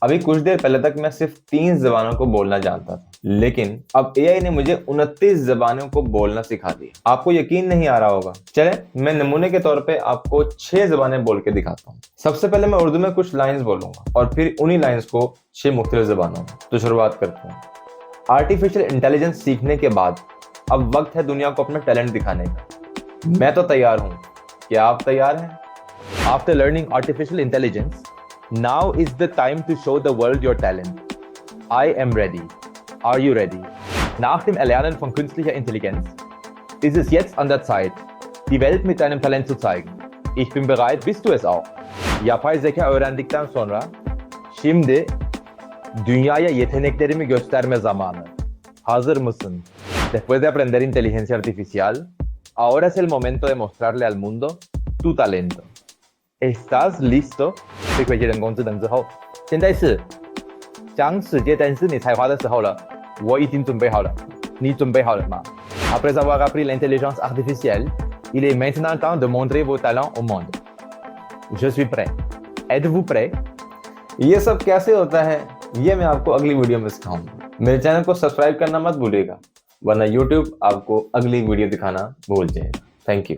अभी कुछ देर पहले तक मैं सिर्फ 3 जबानों को बोलना जानता था, लेकिन अब एआई ने मुझे 29 जबानों को बोलना सिखा दिया। आपको यकीन नहीं आ रहा होगा। चले मैं नमूने के तौर पे आपको 6 जबानें बोल के दिखाता हूँ। सबसे पहले मैं उर्दू में कुछ लाइन्स बोलूंगा और फिर उन्हीं लाइन्स को 6 मुख्तलिफ जबानों में। तो शुरुआत करते हैं। आर्टिफिशियल इंटेलिजेंस सीखने के बाद अब वक्त है दुनिया को अपना टैलेंट दिखाने का। मैं तो तैयार हूँ, क्या आप तैयार हैं? After learning artificial intelligence, now is the time to show the world your talent. I am ready. Are you ready? Nach dem Erlernen von künstlicher Intelligenz ist es jetzt an der Zeit, die Welt mit deinem Talent zu zeigen. Ich bin bereit, bist du es auch? Yapay zeka öğrendikten sonra şimdi dünyaya yeteneklerimi gösterme zamanı. Hazır mısın? Después de aprender inteligencia artificial, ahora es el momento de mostrarle al mundo tu talento. ¿Estás listo? 这块人工智能之后，现在是将世界展示你才华的时候了。我已经准备好了，你准备好了吗？ Après avoir appris l'intelligence artificielle, il est maintenant temps de montrer vos talents au monde. Je suis prêt. Êtes-vous prêt? ये सब कैसे होता है, ये मैं आपको अगली video में सिखाऊंगा। मेरे चैनल को सब्सक्राइब करना मत भूलिएगा, वरना YouTube आपको अगली वीडियो दिखाना भूल जाएगा। Thank you.